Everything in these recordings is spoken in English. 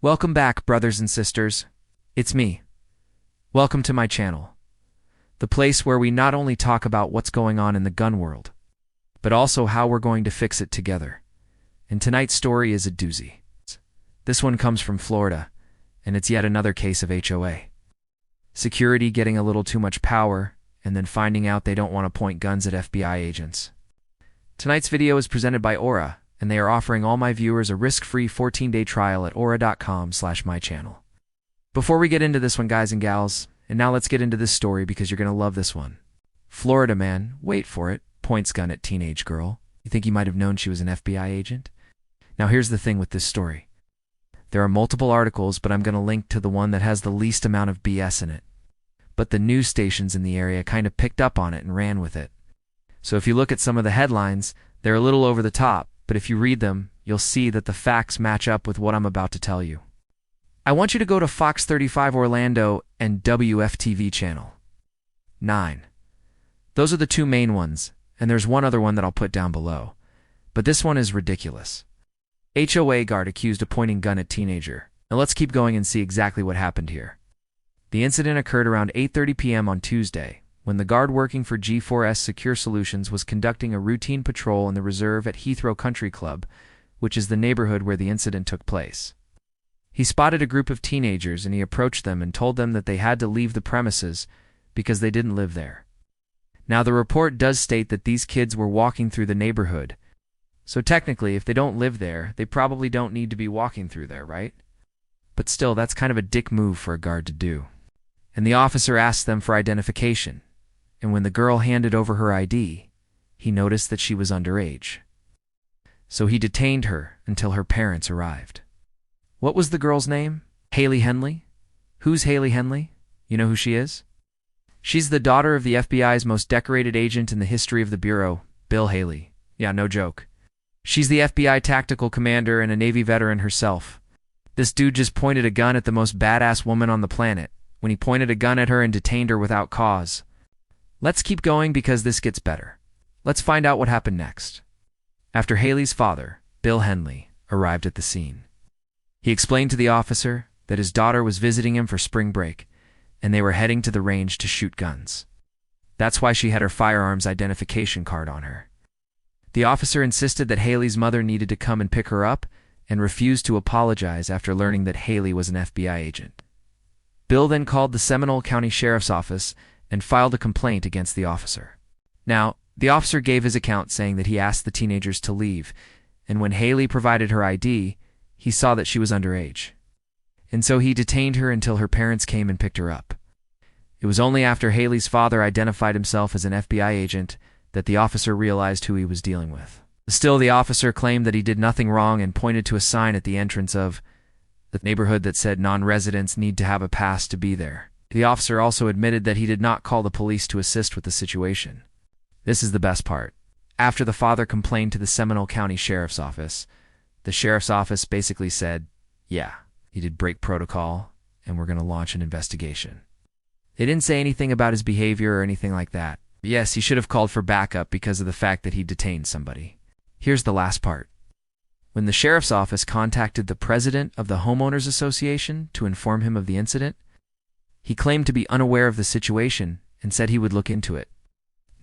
Welcome back, brothers and sisters. It's me. Welcome to my channel, the place where we not only talk about what's going on in the gun world, but also how we're going to fix it together. And tonight's story is a doozy. This one comes from Florida, and it's yet another case of HOA. Security getting a little too much power, and then finding out they don't want to point guns at FBI agents. Tonight's video is presented by Aura, and they are offering all my viewers a risk-free 14-day trial at aura.com/mychannel. Before we get into this one, guys and gals, and now let's get into this story because you're going to love this one. Florida man, wait for it, points gun at teenage girl. You think he might have known she was an FBI agent? Now here's the thing with this story. There are multiple articles, but I'm going to link to the one that has the least amount of BS in it. But the news stations in the area kind of picked up on it and ran with it. So if you look at some of the headlines, they're a little over the top, but if you read them, you'll see that the facts match up with what I'm about to tell you. I want you to go to Fox 35 Orlando and WFTV Channel 9. Those are the two main ones, and there's one other one that I'll put down below. But this one is ridiculous. HOA guard accused of pointing gun at teenager. Now let's keep going and see exactly what happened here. The incident occurred around 8:30 p.m. on Tuesday, when the guard working for G4S Secure Solutions was conducting a routine patrol in the reserve at Heathrow Country Club, which is the neighborhood where the incident took place. He spotted a group of teenagers and he approached them and told them that they had to leave the premises because they didn't live there. Now the report does state that these kids were walking through the neighborhood, so technically if they don't live there, they probably don't need to be walking through there, right? But still, that's kind of a dick move for a guard to do. And the officer asked them for identification. And when the girl handed over her ID, he noticed that she was underage. So he detained her until her parents arrived. What was the girl's name? Haley Henley? Who's Haley Henley? You know who she is? She's the daughter of the FBI's most decorated agent in the history of the Bureau, Bill Haley. Yeah, no joke. She's the FBI tactical commander and a Navy veteran herself. This dude just pointed a gun at the most badass woman on the planet when he pointed a gun at her and detained her without cause. Let's keep going because this gets better. Let's find out what happened next. After Haley's father, Bill Henley, arrived at the scene, he explained to the officer that his daughter was visiting him for spring break, and they were heading to the range to shoot guns. That's why she had her firearms identification card on her. The officer insisted that Haley's mother needed to come and pick her up, and refused to apologize after learning that Haley was an FBI agent. Bill then called the Seminole County Sheriff's Office and filed a complaint against the officer. Now, the officer gave his account saying that he asked the teenagers to leave, and when Haley provided her ID, he saw that she was underage. And so he detained her until her parents came and picked her up. It was only after Haley's father identified himself as an FBI agent that the officer realized who he was dealing with. Still, the officer claimed that he did nothing wrong and pointed to a sign at the entrance of the neighborhood that said non-residents need to have a pass to be there. The officer also admitted that he did not call the police to assist with the situation. This is the best part. After the father complained to the Seminole County Sheriff's Office, the Sheriff's Office basically said, yeah, he did break protocol, and we're going to launch an investigation. They didn't say anything about his behavior or anything like that. Yes, he should have called for backup because of the fact that he detained somebody. Here's the last part. When the Sheriff's Office contacted the president of the Homeowners Association to inform him of the incident, he claimed to be unaware of the situation and said he would look into it.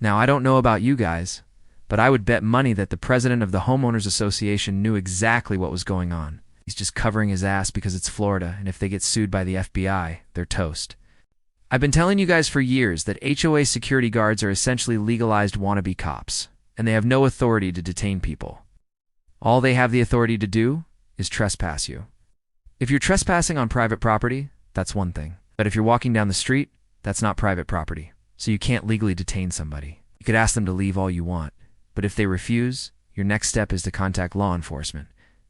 Now, I don't know about you guys, but I would bet money that the president of the Homeowners Association knew exactly what was going on. He's just covering his ass because it's Florida, and if they get sued by the FBI, they're toast. I've been telling you guys for years that HOA security guards are essentially legalized wannabe cops, and they have no authority to detain people. All they have the authority to do is trespass you. If you're trespassing on private property, that's one thing. But if you're walking down the street, that's not private property, so you can't legally detain somebody. You could ask them to leave all you want, but if they refuse, your next step is to contact law enforcement,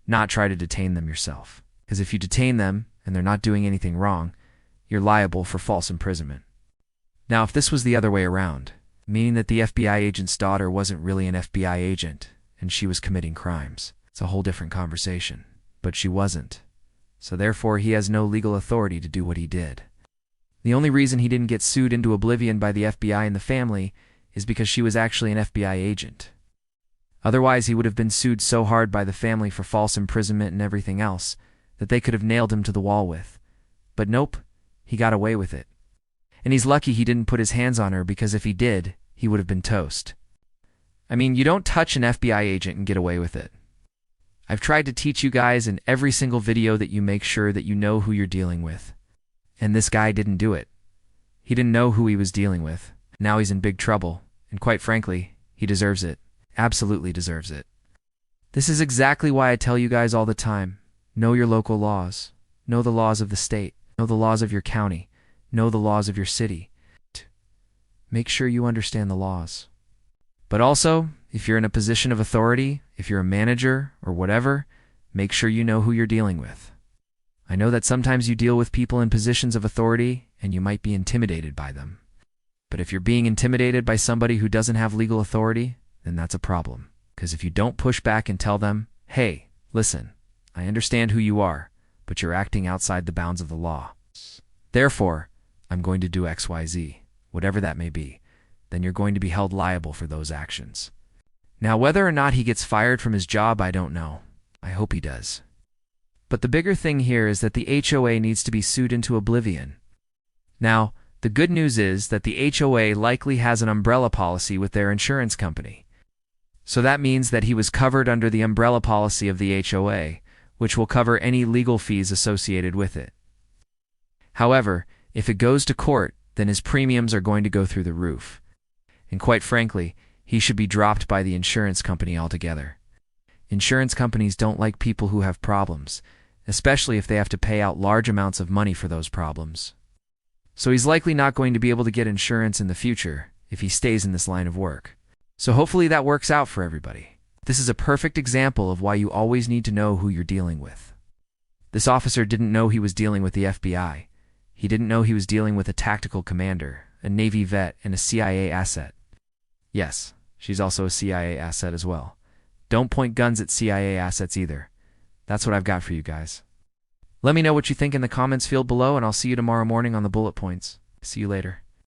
not try to detain them yourself. Because if you detain them and they're not doing anything wrong, you're liable for false imprisonment. Now, if this was the other way around, meaning that the FBI agent's daughter wasn't really an FBI agent and she was committing crimes, it's a whole different conversation. But she wasn't, so therefore he has no legal authority to do what he did. The only reason he didn't get sued into oblivion by the FBI and the family is because she was actually an FBI agent. Otherwise, he would have been sued so hard by the family for false imprisonment and everything else that they could have nailed him to the wall with. But nope, he got away with it. And he's lucky he didn't put his hands on her, because if he did, he would have been toast. I mean, you don't touch an FBI agent and get away with it. I've tried to teach you guys in every single video that you make sure that you know who you're dealing with. And this guy didn't do it. He didn't know who he was dealing with. Now he's in big trouble, and quite frankly, he deserves it. Absolutely deserves it. This is exactly why I tell you guys all the time, know your local laws. Know the laws of the state. Know the laws of your county. Know the laws of your city. Make sure you understand the laws. But also, if you're in a position of authority, if you're a manager or whatever, make sure you know who you're dealing with. I know that sometimes you deal with people in positions of authority and you might be intimidated by them. But if you're being intimidated by somebody who doesn't have legal authority, then that's a problem. Because if you don't push back and tell them, hey, listen, I understand who you are, but you're acting outside the bounds of the law. Therefore, I'm going to do XYZ, whatever that may be, then you're going to be held liable for those actions. Now, whether or not he gets fired from his job, I don't know. I hope he does. But the bigger thing here is that the HOA needs to be sued into oblivion. Now, the good news is that the HOA likely has an umbrella policy with their insurance company. So that means that he was covered under the umbrella policy of the HOA, which will cover any legal fees associated with it. However, if it goes to court, then his premiums are going to go through the roof. And quite frankly, he should be dropped by the insurance company altogether. Insurance companies don't like people who have problems, especially if they have to pay out large amounts of money for those problems. So he's likely not going to be able to get insurance in the future if he stays in this line of work. So hopefully that works out for everybody. This is a perfect example of why you always need to know who you're dealing with. This officer didn't know he was dealing with the FBI. He didn't know he was dealing with a tactical commander, a Navy vet, and a CIA asset. Yes, she's also a CIA asset as well. Don't point guns at CIA assets either. That's what I've got for you guys. Let me know what you think in the comments field below, and I'll see you tomorrow morning on the bullet points. See you later.